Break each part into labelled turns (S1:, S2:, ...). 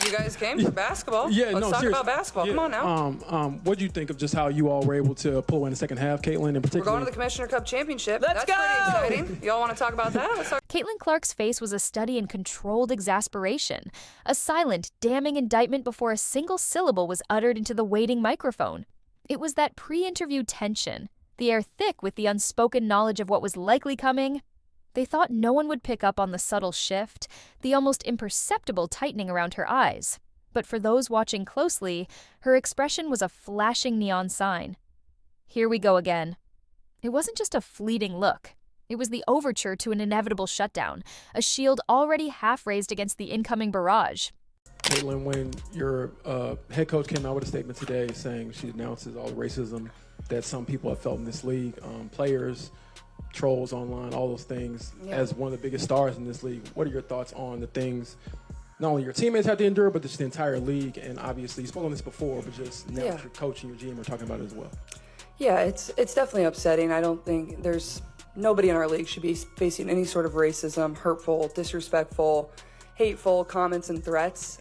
S1: You guys came for basketball.
S2: Yeah,
S1: Let's
S2: no,
S1: talk
S2: seriously.
S1: about basketball.
S2: Yeah.
S1: Come on now.
S2: What do you think of just how you all were able to pull away in the second half, Caitlin, in
S1: We're
S2: particular?
S1: going to the Commissioner Cup Championship.
S3: Let's
S1: That's
S3: go!
S1: pretty exciting. Y'all want to talk about that? Let's talk.
S4: Caitlin Clark's face was a study in controlled exasperation, a silent, damning indictment before a single syllable was uttered into the waiting microphone. It was that pre-interview tension, the air thick with the unspoken knowledge of what was likely coming. They thought no one would pick up on the subtle shift, the almost imperceptible tightening around her eyes. But for those watching closely, her expression was a flashing neon sign. Here we go again. It wasn't just a fleeting look. It was the overture to an inevitable shutdown, a shield already half raised against the incoming barrage.
S2: Caitlin, when your head coach came out with a statement today saying she denounces all the racism that some people have felt in this league, players, trolls online, all those things, as one of the biggest stars in this league, what are your thoughts on the things not only your teammates have to endure, but just the entire league? And obviously, you spoke on this before, but just now that your coach and your GM are talking about it as well.
S1: Yeah, it's definitely upsetting. I don't think nobody in our league should be facing any sort of racism, hurtful, disrespectful, hateful comments and threats.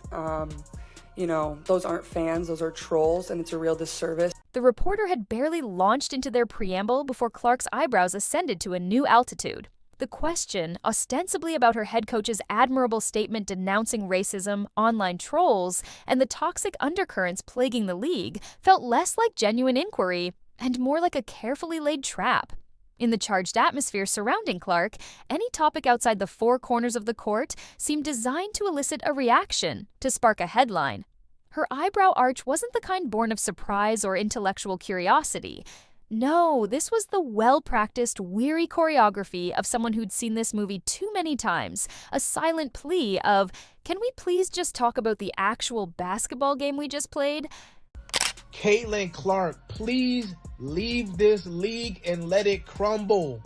S1: Those aren't fans, those are trolls, and it's a real disservice.
S4: The reporter had barely launched into their preamble before Clark's eyebrows ascended to a new altitude. The question, ostensibly about her head coach's admirable statement denouncing racism, online trolls, and the toxic undercurrents plaguing the league, felt less like genuine inquiry and more like a carefully laid trap. In the charged atmosphere surrounding Clark, any topic outside the four corners of the court seemed designed to elicit a reaction, to spark a headline. Her eyebrow arch wasn't the kind born of surprise or intellectual curiosity. No, this was the well-practiced, weary choreography of someone who'd seen this movie too many times, a silent plea of, "Can we please just talk about the actual basketball game we just played?"
S5: Caitlin Clark, please leave this league and let it crumble.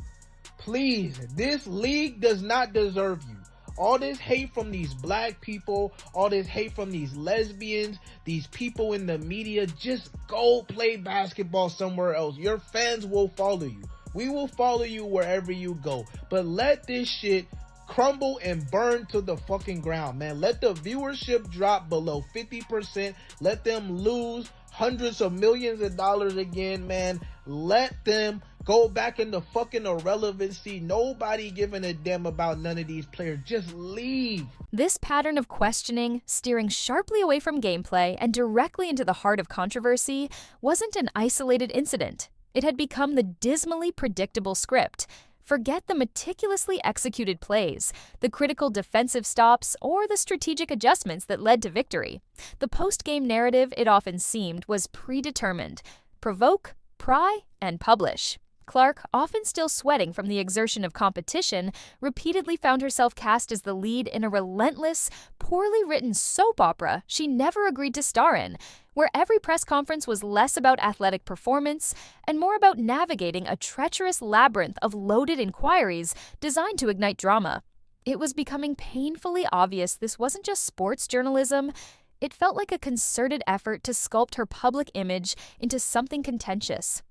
S5: Please, this league does not deserve you. All this hate from these black people, all this hate from these lesbians, these people in the media, just go play basketball somewhere else. Your fans will follow you. We will follow you wherever you go. But let this shit crumble and burn to the fucking ground, man. Let the viewership drop below 50%. Let them lose hundreds of millions of dollars again, man. Let them go back into fucking irrelevancy. Nobody giving a damn about none of these players. Just leave.
S4: This pattern of questioning, steering sharply away from gameplay and directly into the heart of controversy, wasn't an isolated incident. It had become the dismally predictable script. Forget the meticulously executed plays, the critical defensive stops, or the strategic adjustments that led to victory. The post-game narrative, it often seemed, was predetermined. Provoke, pry, and publish. Clark, often still sweating from the exertion of competition, repeatedly found herself cast as the lead in a relentless, poorly written soap opera she never agreed to star in, where every press conference was less about athletic performance and more about navigating a treacherous labyrinth of loaded inquiries designed to ignite drama. It was becoming painfully obvious this wasn't just sports journalism. It felt like a concerted effort to sculpt her public image into something contentious.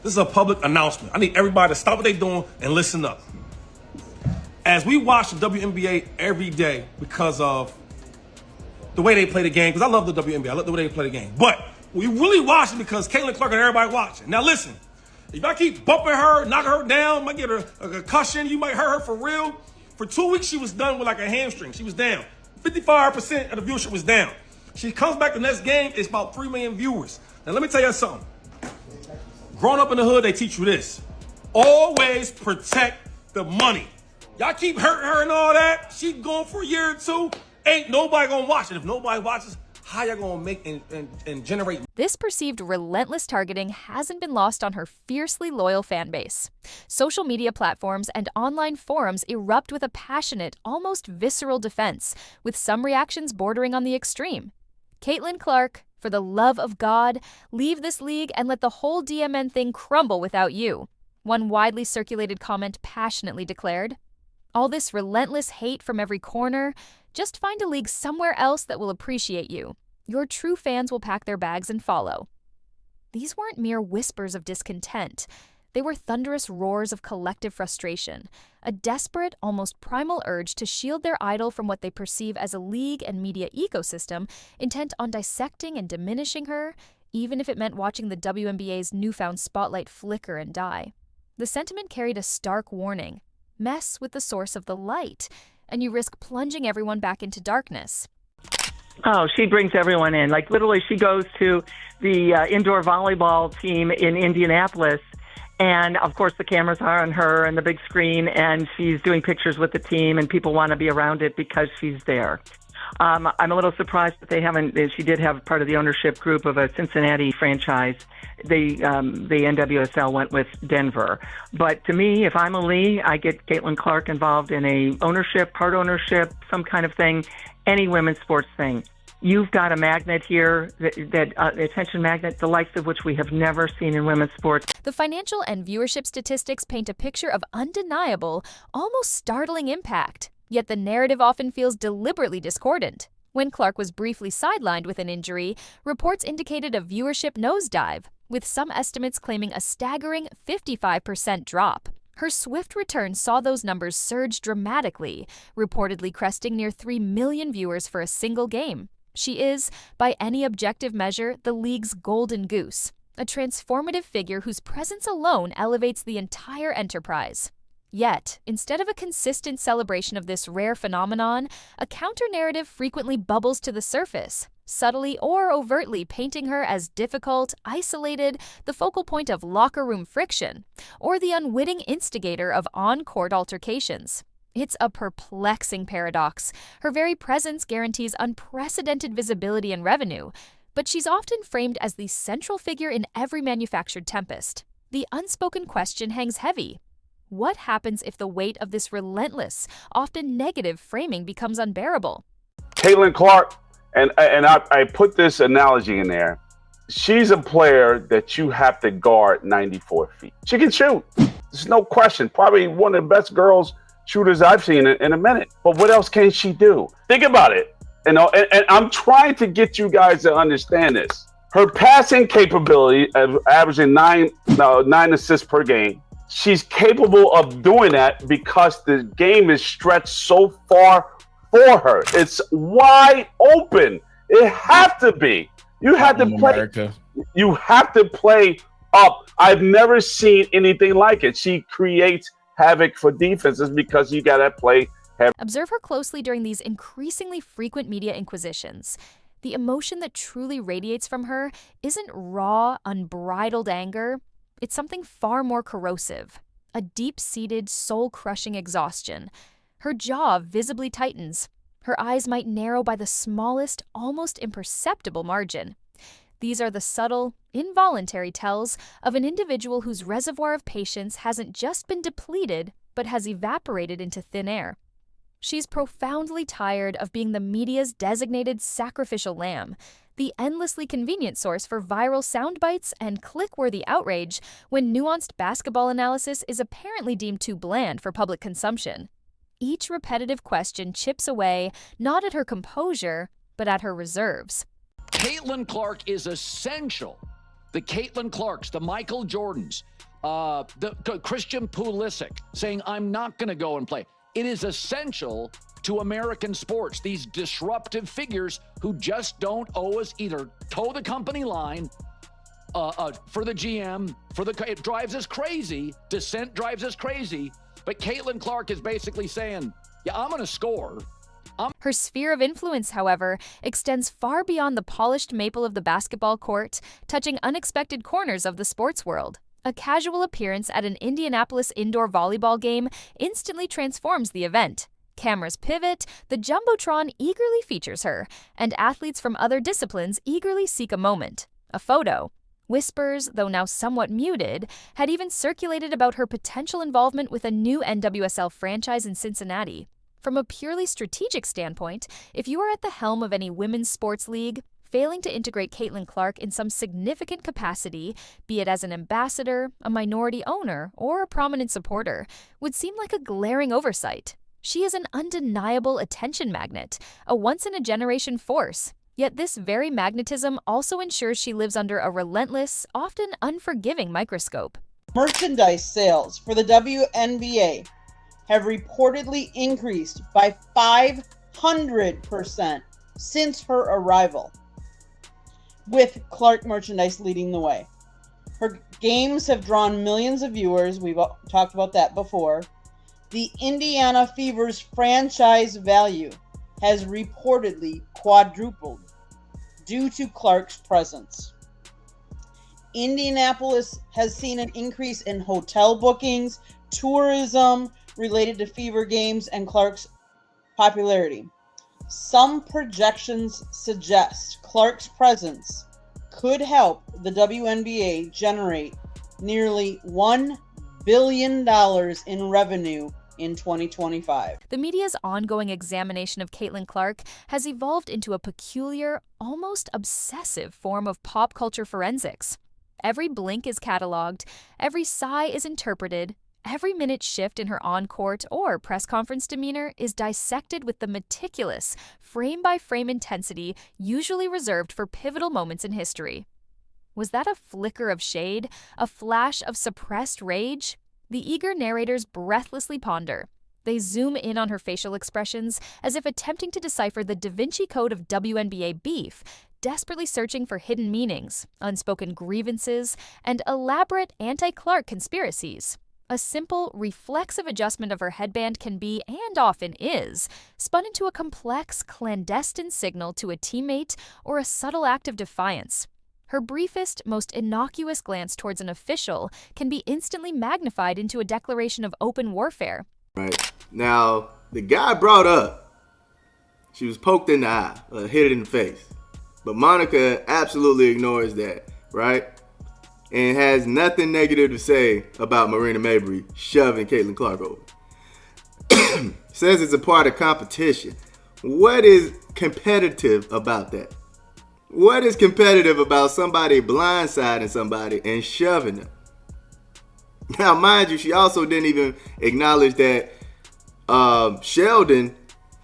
S6: This is a public announcement. I need everybody to stop what they're doing and listen up. As we watch the WNBA every day because of the way they play the game, because I love the WNBA, I love the way they play the game. But we really watch it because Caitlin Clark and everybody watching. Now listen, if I keep bumping her, knocking her down, might get her a concussion, you might hurt her for real. For 2 weeks, she was done with like a hamstring. She was down. 55% of the viewership was down. She comes back the next game, it's about 3 million viewers. Now let me tell you something. Growing up in the hood, they teach you this. Always protect the money. Y'all keep hurting her and all that. She going for a year or two. Ain't nobody gonna watch it. If nobody watches, how y'all gonna make and generate?
S4: This perceived relentless targeting hasn't been lost on her fiercely loyal fan base. Social media platforms and online forums erupt with a passionate, almost visceral defense, with some reactions bordering on the extreme. Caitlin Clark, for the love of God, leave this league and let the whole DMN thing crumble without you, one widely circulated comment passionately declared. All this relentless hate from every corner, just find a league somewhere else that will appreciate you. Your true fans will pack their bags and follow. These weren't mere whispers of discontent. They were thunderous roars of collective frustration, a desperate, almost primal urge to shield their idol from what they perceive as a league and media ecosystem intent on dissecting and diminishing her, even if it meant watching the WNBA's newfound spotlight flicker and die. The sentiment carried a stark warning: mess with the source of the light, and you risk plunging everyone back into darkness.
S3: Oh, she brings everyone in. Like, literally, she goes to the indoor volleyball team in Indianapolis, and, of course, the cameras are on her and the big screen, and she's doing pictures with the team, and people want to be around it because she's there. I'm a little surprised that they haven't. She did have part of the ownership group of a Cincinnati franchise. The NWSL went with Denver. But to me, if I'm a league, I get Caitlin Clark involved in a ownership, part ownership, some kind of thing, any women's sports thing. You've got a magnet here, that attention magnet, the likes of which we have never seen in women's sports.
S4: The financial and viewership statistics paint a picture of undeniable, almost startling impact. Yet the narrative often feels deliberately discordant. When Clark was briefly sidelined with an injury, reports indicated a viewership nosedive, with some estimates claiming a staggering 55% drop. Her swift return saw those numbers surge dramatically, reportedly cresting near 3 million viewers for a single game. She is, by any objective measure, the league's golden goose, a transformative figure whose presence alone elevates the entire enterprise. Yet, instead of a consistent celebration of this rare phenomenon, a counter-narrative frequently bubbles to the surface, subtly or overtly painting her as difficult, isolated, the focal point of locker room friction, or the unwitting instigator of on-court altercations. It's a perplexing paradox. Her very presence guarantees unprecedented visibility and revenue, but she's often framed as the central figure in every manufactured tempest. The unspoken question hangs heavy. What happens if the weight of this relentless, often negative framing becomes unbearable?
S7: Caitlin Clark, and I put this analogy in there. She's a player that you have to guard 94 feet. She can shoot. There's no question. Probably one of the best girls shooters I've seen in a minute. But what else can she do? Think about it. And I'm trying to get you guys to understand this. Her passing capability, averaging nine assists per game. She's capable of doing that because the game is stretched so far for her. It's wide open. It have to be. You have to play. America. You have to play up. I've never seen anything like it. She creates havoc for defenses because you got to play heavy.
S4: Observe her closely during these increasingly frequent media inquisitions. The emotion that truly radiates from her isn't raw, unbridled anger. It's something far more corrosive, a deep-seated, soul-crushing exhaustion. Her jaw visibly tightens. Her eyes might narrow by the smallest, almost imperceptible margin. These are the subtle, involuntary tells of an individual whose reservoir of patience hasn't just been depleted, but has evaporated into thin air. She's profoundly tired of being the media's designated sacrificial lamb, the endlessly convenient source for viral sound bites and click-worthy outrage when nuanced basketball analysis is apparently deemed too bland for public consumption. Each repetitive question chips away not at her composure, but at her reserves.
S8: Caitlin Clark is essential. The Caitlin Clarks, the Michael Jordans, the Christian Pulisic saying, I'm not going to go and play. It is essential to American sports, these disruptive figures who just don't always either toe the company line for the GM, it drives us crazy. Dissent drives us crazy. But Caitlin Clark is basically saying, yeah, I'm going to score.
S4: Her sphere of influence, however, extends far beyond the polished maple of the basketball court, touching unexpected corners of the sports world. A casual appearance at an Indianapolis indoor volleyball game instantly transforms the event. Cameras pivot, the Jumbotron eagerly features her, and athletes from other disciplines eagerly seek a moment, a photo. Whispers, though now somewhat muted, had even circulated about her potential involvement with a new NWSL franchise in Cincinnati. From a purely strategic standpoint, if you are at the helm of any women's sports league, failing to integrate Caitlin Clark in some significant capacity, be it as an ambassador, a minority owner, or a prominent supporter, would seem like a glaring oversight. She is an undeniable attention magnet, a once-in-a-generation force. Yet this very magnetism also ensures she lives under a relentless, often unforgiving microscope.
S9: Merchandise sales for the WNBA have reportedly increased by 500% since her arrival, with Clark merchandise leading the way. Her games have drawn millions of viewers. We've talked about that before. The Indiana Fever's franchise value has reportedly quadrupled due to Clark's presence. Indianapolis has seen an increase in hotel bookings, tourism related to Fever games, and Clark's popularity. Some projections suggest Clark's presence could help the WNBA generate nearly $1 billion in revenue in 2025.
S4: The media's ongoing examination of Caitlin Clark has evolved into a peculiar, almost obsessive form of pop culture forensics. Every blink is cataloged, every sigh is interpreted, every minute shift in her on-court or press conference demeanor is dissected with the meticulous, frame-by-frame intensity usually reserved for pivotal moments in history. Was that a flicker of shade, a flash of suppressed rage? The eager narrators breathlessly ponder. They zoom in on her facial expressions as if attempting to decipher the Da Vinci Code of WNBA beef, desperately searching for hidden meanings, unspoken grievances, and elaborate anti-Clark conspiracies. A simple, reflexive adjustment of her headband can be, and often is, spun into a complex, clandestine signal to a teammate or a subtle act of defiance. Her briefest, most innocuous glance towards an official can be instantly magnified into a declaration of open warfare.
S10: Right. Now, the guy brought up, she was poked in the eye, hit it in the face. But Monica absolutely ignores that, right? And has nothing negative to say about Marina Mabrey shoving Caitlin Clark over. Says it's a part of competition. What is competitive about that? What is competitive about somebody blindsiding somebody and shoving them? Now, mind you, she also didn't even acknowledge that Sheldon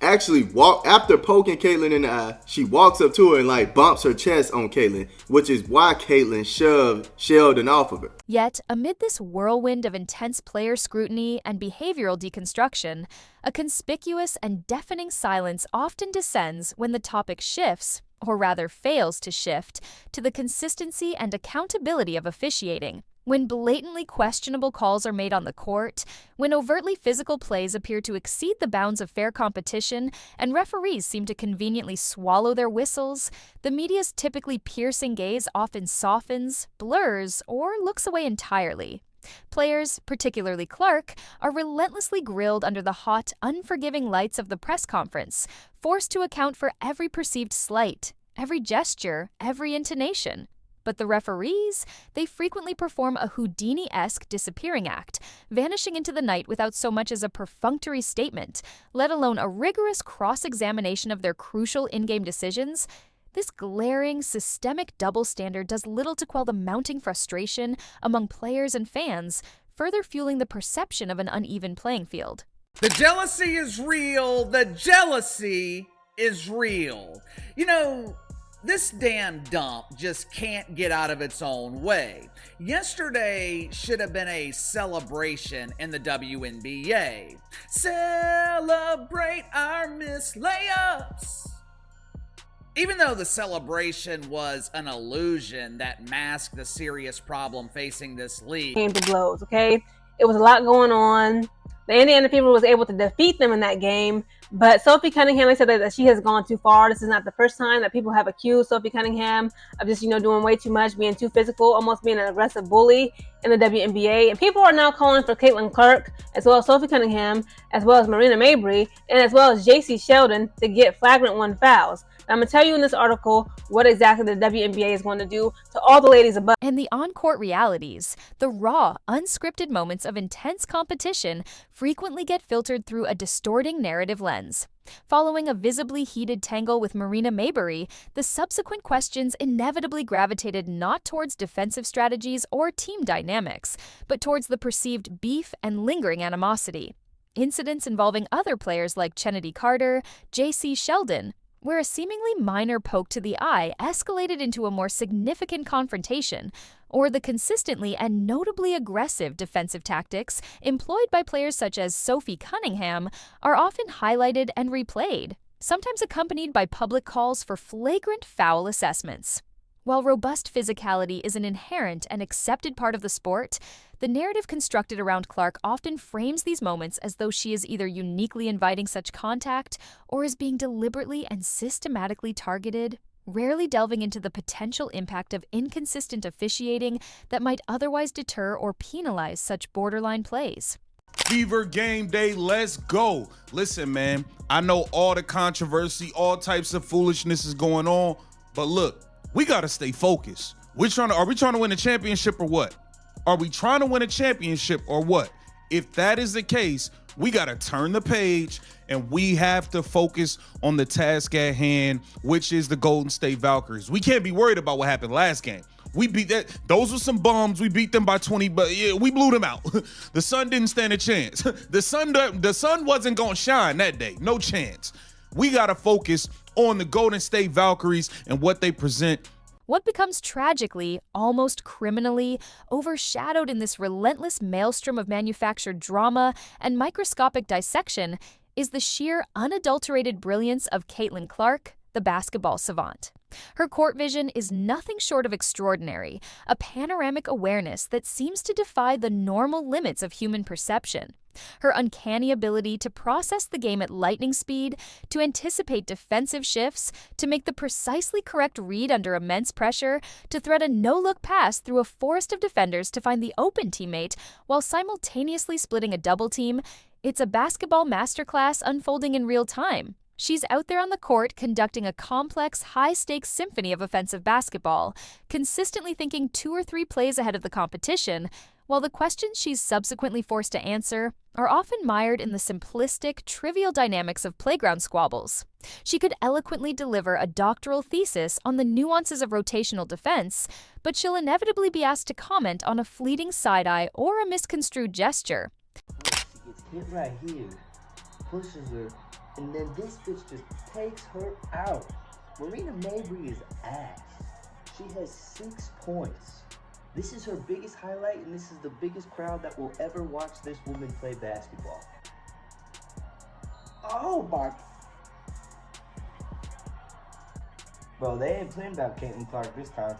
S10: actually walked, after poking Caitlin in the eye, she walks up to her and like bumps her chest on Caitlin, which is why Caitlin shoved Sheldon off of her.
S4: Yet, amid this whirlwind of intense player scrutiny and behavioral deconstruction, a conspicuous and deafening silence often descends when the topic shifts, or rather fails to shift, to the consistency and accountability of officiating. When blatantly questionable calls are made on the court, when overtly physical plays appear to exceed the bounds of fair competition, and referees seem to conveniently swallow their whistles, the media's typically piercing gaze often softens, blurs, or looks away entirely. Players, particularly Clark, are relentlessly grilled under the hot, unforgiving lights of the press conference, forced to account for every perceived slight, every gesture, every intonation. But the referees, they frequently perform a Houdini-esque disappearing act, vanishing into the night without so much as a perfunctory statement, let alone a rigorous cross-examination of their crucial in-game decisions. This glaring, systemic double standard does little to quell the mounting frustration among players and fans, further fueling the perception of an uneven playing field.
S11: The jealousy is real. The jealousy is real. You know, this damn dump just can't get out of its own way. Yesterday should have been a celebration in the WNBA. Celebrate our missed layups. Even though the celebration was an illusion that masked the serious problem facing this league.
S12: Came to blows, okay? It was a lot going on. The Indiana Fever was able to defeat them in that game, but Sophie Cunningham said that she has gone too far. This is not the first time that people have accused Sophie Cunningham of just, doing way too much, being too physical, almost being an aggressive bully in the WNBA. And people are now calling for Caitlin Clark, as well as Sophie Cunningham, as well as Marina Mabrey, and as well as JC Sheldon to get flagrant 1 fouls. I'm going to tell you in this article what exactly the WNBA is going to do to all the ladies above.
S4: And the on-court realities, the raw, unscripted moments of intense competition frequently get filtered through a distorting narrative lens. Following a visibly heated tangle with Marina Mabrey, the subsequent questions inevitably gravitated not towards defensive strategies or team dynamics, but towards the perceived beef and lingering animosity. Incidents involving other players like Chennedy Carter, JC Sheldon, where a seemingly minor poke to the eye escalated into a more significant confrontation, or the consistently and notably aggressive defensive tactics employed by players such as Sophie Cunningham are often highlighted and replayed, sometimes accompanied by public calls for flagrant foul assessments. While robust physicality is an inherent and accepted part of the sport, the narrative constructed around Clark often frames these moments as though she is either uniquely inviting such contact or is being deliberately and systematically targeted, rarely delving into the potential impact of inconsistent officiating that might otherwise deter or penalize such borderline plays.
S13: Fever game day, let's go. Listen, man, I know all the controversy, all types of foolishness is going on, but look, we got to stay focused. Are we trying to win a championship or what? Are we trying to win a championship or what? If that is the case, we got to turn the page and we have to focus on the task at hand, which is the Golden State Valkyries. We can't be worried about what happened last game. We beat that. Those were some bums. We beat them by 20, but yeah, we blew them out. The sun didn't stand a chance. The sun wasn't going to shine that day. No chance. We got to focus on the Golden State Valkyries and what they present.
S4: What becomes tragically, almost criminally, overshadowed in this relentless maelstrom of manufactured drama and microscopic dissection is the sheer, unadulterated brilliance of Caitlin Clark, the basketball savant. Her court vision is nothing short of extraordinary, a panoramic awareness that seems to defy the normal limits of human perception. Her uncanny ability to process the game at lightning speed, to anticipate defensive shifts, to make the precisely correct read under immense pressure, to thread a no-look pass through a forest of defenders to find the open teammate while simultaneously splitting a double team, it's a basketball masterclass unfolding in real time. She's out there on the court conducting a complex, high-stakes symphony of offensive basketball, consistently thinking 2 or 3 plays ahead of the competition, while the questions she's subsequently forced to answer are often mired in the simplistic, trivial dynamics of playground squabbles. She could eloquently deliver a doctoral thesis on the nuances of rotational defense, but she'll inevitably be asked to comment on a fleeting side-eye or a misconstrued gesture.
S14: She gets hit right here, pushes her, and then this bitch just takes her out. Marina Mabrey is ass. She has 6 points. This is her biggest highlight, and this is the biggest crowd that will ever watch this woman play basketball. Oh my. Bro, they ain't playing about Caitlin Clark this time.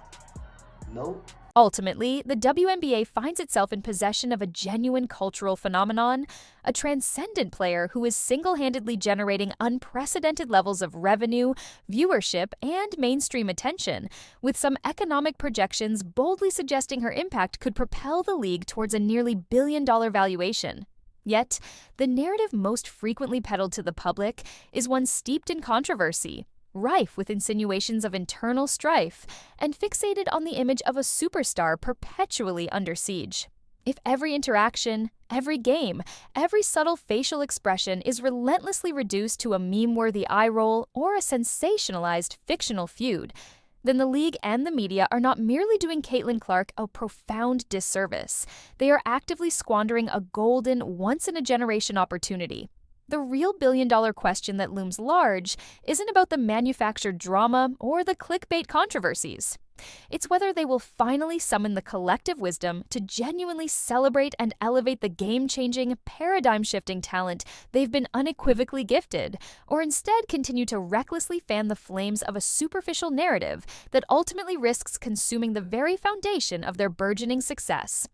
S14: Nope.
S4: Ultimately, the WNBA finds itself in possession of a genuine cultural phenomenon, a transcendent player who is single-handedly generating unprecedented levels of revenue, viewership, and mainstream attention, with some economic projections boldly suggesting her impact could propel the league towards a nearly billion-dollar valuation. Yet, the narrative most frequently peddled to the public is one steeped in controversy, rife with insinuations of internal strife, and fixated on the image of a superstar perpetually under siege. If every interaction, every game, every subtle facial expression is relentlessly reduced to a meme-worthy eye roll or a sensationalized fictional feud, then the league and the media are not merely doing Caitlin Clark a profound disservice. They are actively squandering a golden, once-in-a-generation opportunity. The real billion-dollar question that looms large isn't about the manufactured drama or the clickbait controversies. It's whether they will finally summon the collective wisdom to genuinely celebrate and elevate the game-changing, paradigm-shifting talent they've been unequivocally gifted, or instead continue to recklessly fan the flames of a superficial narrative that ultimately risks consuming the very foundation of their burgeoning success.